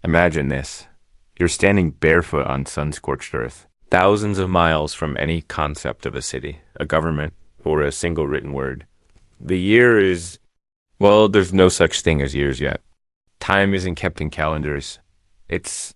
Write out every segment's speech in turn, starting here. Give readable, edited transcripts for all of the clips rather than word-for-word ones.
Imagine this. You're standing barefoot on sun-scorched earth, thousands of miles from any concept of a city, a government, or a single written word. The year is, well, there's no such thing as years yet. Time isn't kept in calendars. It's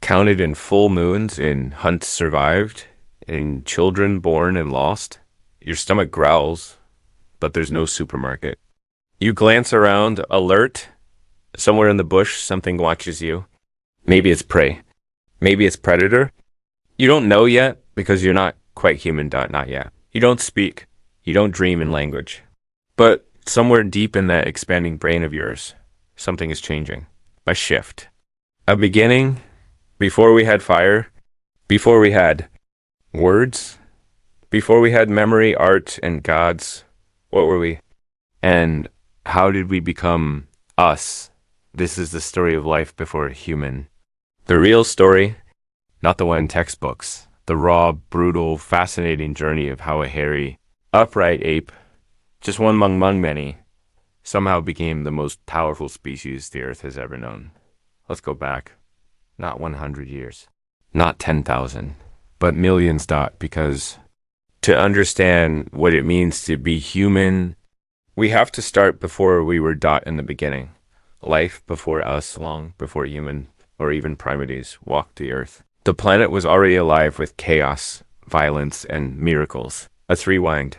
counted in full moons, in hunts survived, in children born and lost. Your stomach growls, but there's no supermarket. You glance around, alert. Somewhere in the bush, something watches you. Maybe it's prey. Maybe it's predator. You don't know yet because you're not quite human. Not yet. You don't speak. You don't dream in language. But somewhere deep in that expanding brain of yours, something is changing. A shift. A beginning before we had fire, before we had words, before we had memory, art, and gods. What were we? And how did we become us? This is the story of life before human. The real story, not the one in textbooks. The raw, brutal, fascinating journey of how a hairy, upright ape, just one among many, somehow became the most powerful species the earth has ever known. Let's go back. Not 100 years. Not 10,000. But millions, because to understand what it means to be human, we have to start before we were in the beginning. Life before us, long before human, or even primates, walked the earth. The planet was already alive with chaos, violence, and miracles. Let's rewind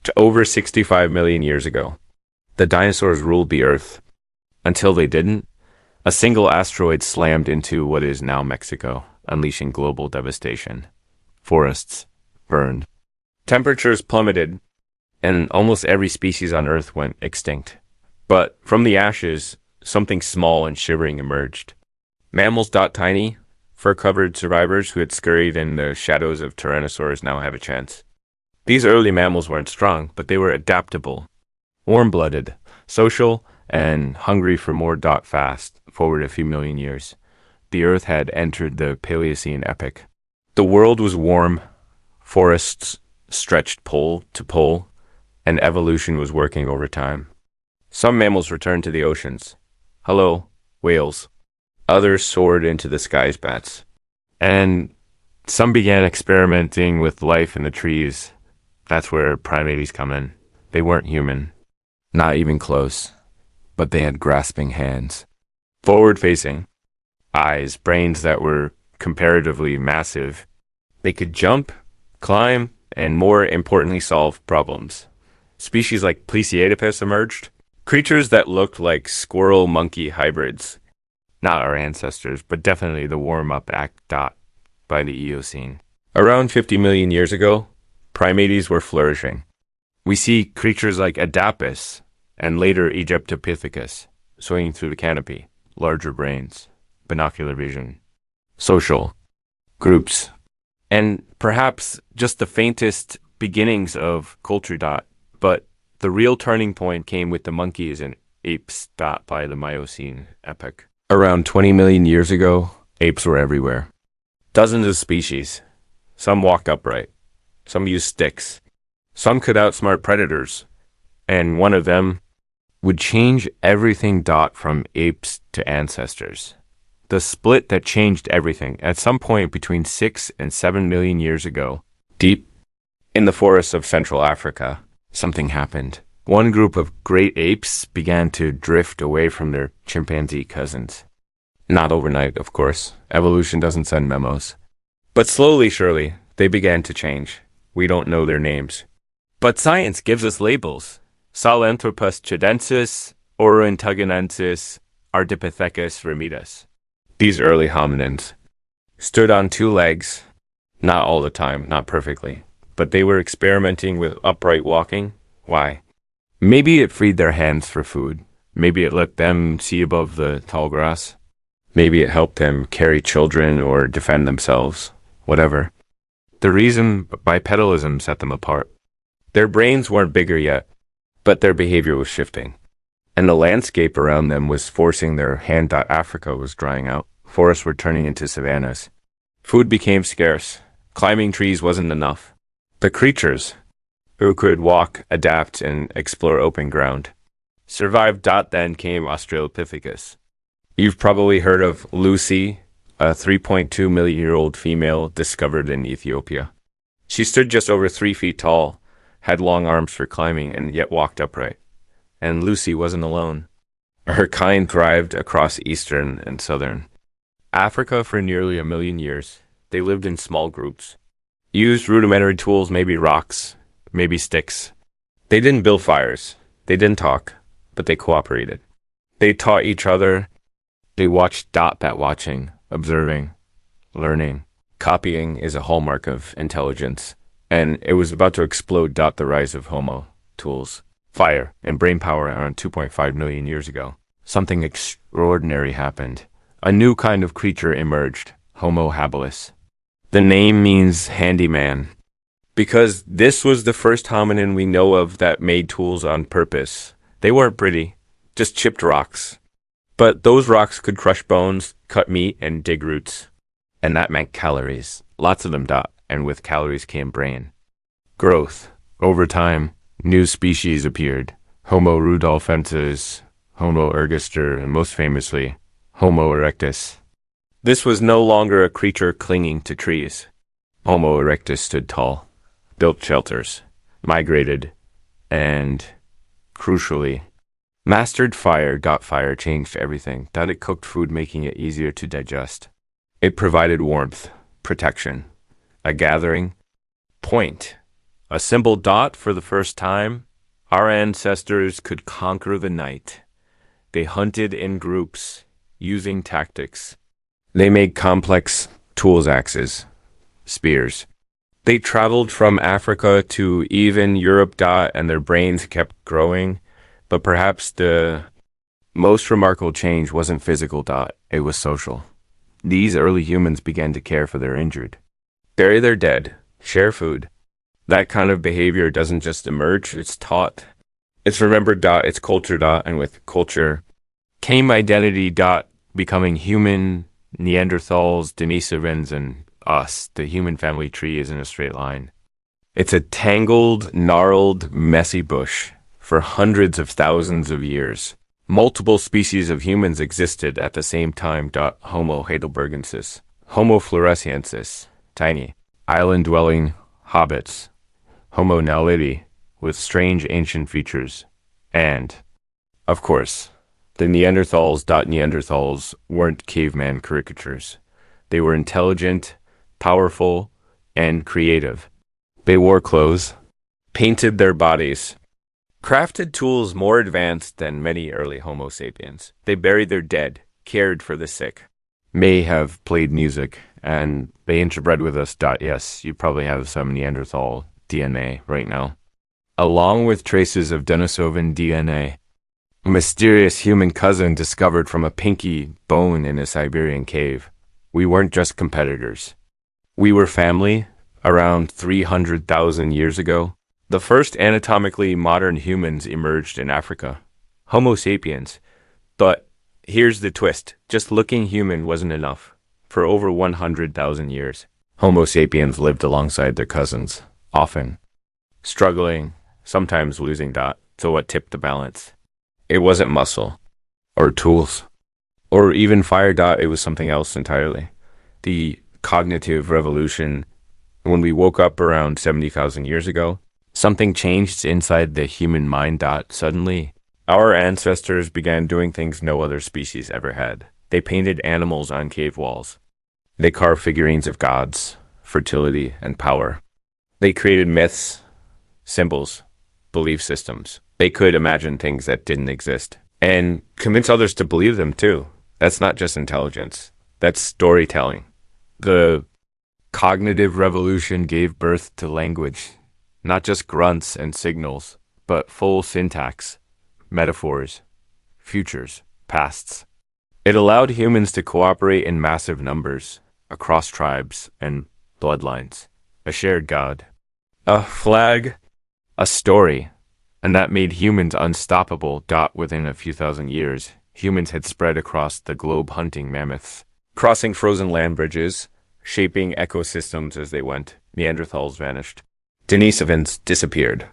to over 65 million years ago. The dinosaurs ruled the earth. Until they didn't, a single asteroid slammed into what is now Mexico, unleashing global devastation. Forests burned. Temperatures plummeted, and almost every species on Earth went extinct. But from the ashes, something small and shivering emerged. Mammals tiny, fur-covered survivors who had scurried in the shadows of tyrannosaurs now have a chance. These early mammals weren't strong, but they were adaptable, warm-blooded, social, and hungry for more. Fast forward a few million years. The Earth had entered the Paleocene epoch. The world was warm, forests stretched pole to pole, and evolution was working over time. Some mammals returned to the oceans. Hello, whales. Others soared into the skies, bats. And some began experimenting with life in the trees. That's where primates come in. They weren't human. Not even close. But they had grasping hands. Forward-facing. Eyes, brains that were comparatively massive. They could jump, climb, and more importantly solve problems. Species like Plesiosaurus emerged. Creatures that looked like squirrel-monkey hybrids. Not our ancestors, but definitely the warm-up act. By the Eocene. Around 50 million years ago, primates were flourishing. We see creatures like Adapus and later Egyptopithecus swinging through the canopy. Larger brains, binocular vision, social, groups, and perhaps just the faintest beginnings of culture. But the real turning point came with the monkeys and apes. By the Miocene epoch. Around 20 million years ago, apes were everywhere. Dozens of species. Some walked upright. Some used sticks. Some could outsmart predators. And one of them would change everything. From apes to ancestors. The split that changed everything at some point between 6 and 7 million years ago, deep in the forests of Central Africa, something happened. One group of great apes began to drift away from their chimpanzee cousins. Not overnight, of course. Evolution doesn't send memos. But slowly, surely, they began to change. We don't know their names. But science gives us labels. Sahelanthropus chidensis, Aurantagonensis, Ardipithecus remedus. These early hominins stood on two legs, not all the time, not perfectly, but they were experimenting with upright walking. Why? Maybe it freed their hands for food. Maybe it let them see above the tall grass. Maybe it helped them carry children or defend themselves. Whatever. The reason bipedalism set them apart. Their brains weren't bigger yet, but their behavior was shifting. And the landscape around them was forcing their hand. Africa was drying out. Forests were turning into savannas. Food became scarce. Climbing trees wasn't enough. The creatures, who could walk, adapt, and explore open ground, survived. Then came Australopithecus. You've probably heard of Lucy, a 3.2 million year old female discovered in Ethiopia. She stood just over 3 feet tall, had long arms for climbing, and yet walked upright. And Lucy wasn't alone. Her kind thrived across eastern and southern Africa for nearly a million years. They lived in small groups, used rudimentary tools, maybe rocks, maybe sticks. They didn't build fires. They didn't talk, but they cooperated. They taught each other. They watched that watching, observing, learning. Copying is a hallmark of intelligence, and it was about to explode. The rise of homo tools, fire, and brain power around 2.5 million years ago. Something extraordinary happened. A new kind of creature emerged, Homo habilis. The name means handyman, because this was the first hominin we know of that made tools on purpose. They weren't pretty, just chipped rocks. But those rocks could crush bones, cut meat, and dig roots. And that meant calories. Lots of them. And with calories came brain. Growth. Over time, new species appeared. Homo rudolfensis, Homo ergaster, and most famously, Homo erectus. This was no longer a creature clinging to trees. Homo erectus stood tall, built shelters, migrated, and, crucially, mastered fire. Fire changed everything. It cooked food, making it easier to digest. It provided warmth, protection, a gathering point, a symbol. For the first time, our ancestors could conquer the night. They hunted in groups, using tactics. They made complex tools, axes, spears. They traveled from Africa to even Europe. And their brains kept growing. But perhaps the most remarkable change wasn't physical. It was social. These early humans began to care for their injured, bury their dead, share food. That kind of behavior doesn't just emerge, it's taught. It's remembered. It's culture. And with culture came identity. Becoming human, Neanderthals, Denisovans, and us. The human family tree isn't a straight line. It's a tangled, gnarled, messy bush. For hundreds of thousands of years, multiple species of humans existed at the same time. Homo heidelbergensis, Homo floresiensis, tiny, island-dwelling hobbits, Homo naledi, with strange ancient features, and, of course, the Neanderthals. Neanderthals weren't caveman caricatures. They were intelligent, powerful, and creative. They wore clothes, painted their bodies, crafted tools more advanced than many early Homo sapiens. They buried their dead, cared for the sick, may have played music, and they interbred with us. Yes, you probably have some Neanderthal DNA right now, along with traces of Denisovan DNA. A mysterious human cousin discovered from a pinky bone in a Siberian cave. We weren't just competitors. We were family around 300,000 years ago. The first anatomically modern humans emerged in Africa, Homo sapiens. But here's the twist. Just looking human wasn't enough. For over 100,000 years, Homo sapiens lived alongside their cousins, often struggling, sometimes losing. So what tipped the balance? It wasn't muscle, or tools, or even fire. It was something else entirely. The cognitive revolution. When we woke up around 70,000 years ago, something changed inside the human mind. Suddenly, our ancestors began doing things no other species ever had. They painted animals on cave walls. They carved figurines of gods, fertility, and power. They created myths, symbols, belief systems. They could imagine things that didn't exist and convince others to believe them too. That's not just intelligence. That's storytelling. The cognitive revolution gave birth to language. Not just grunts and signals, but full syntax, metaphors, futures, pasts. It allowed humans to cooperate in massive numbers, across tribes and bloodlines. A shared god, a flag, a story, and that made humans unstoppable. Within a few thousand years, humans had spread across the globe hunting mammoths, crossing frozen land bridges, shaping ecosystems as they went. Neanderthals vanished. Denisovans disappeared.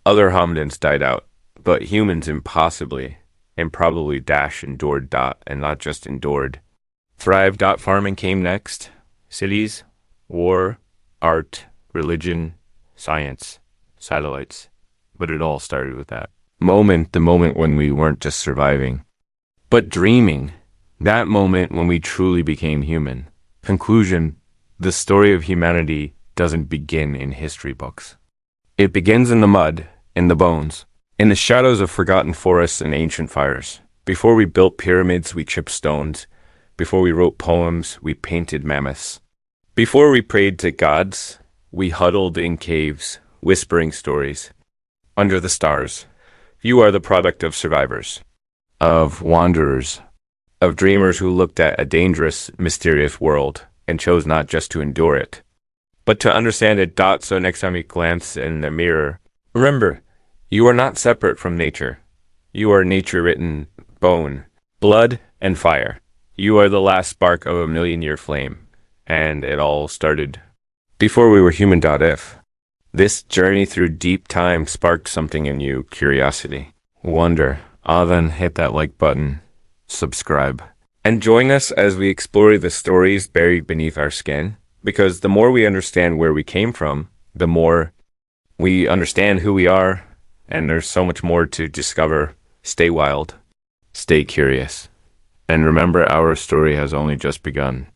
Other hominins died out, but humans impossibly and probably dash endured dot, and not just endured. Thrive dot farming came next. Cities, war, art, religion, science, satellites. But it all started with that moment, the moment when we weren't just surviving, but dreaming. That moment when we truly became human. Conclusion, the story of humanity doesn't begin in history books. It begins in the mud, in the bones, in the shadows of forgotten forests and ancient fires. Before we built pyramids, we chipped stones. Before we wrote poems, we painted mammoths. Before we prayed to gods, we huddled in caves, whispering stories. Under the stars, you are the product of survivors, of wanderers, of dreamers who looked at a dangerous, mysterious world and chose not just to endure it, but to understand it. So next time you glance in the mirror, remember, you are not separate from nature. You are nature-written bone, blood, and fire. You are the last spark of a million-year flame, and it all started before we were human. If this journey through deep time sparked something in you, curiosity, wonder, then hit that like button, subscribe, and join us as we explore the stories buried beneath our skin, because the more we understand where we came from, the more we understand who we are, and there's so much more to discover. Stay wild, stay curious, and remember, our story has only just begun.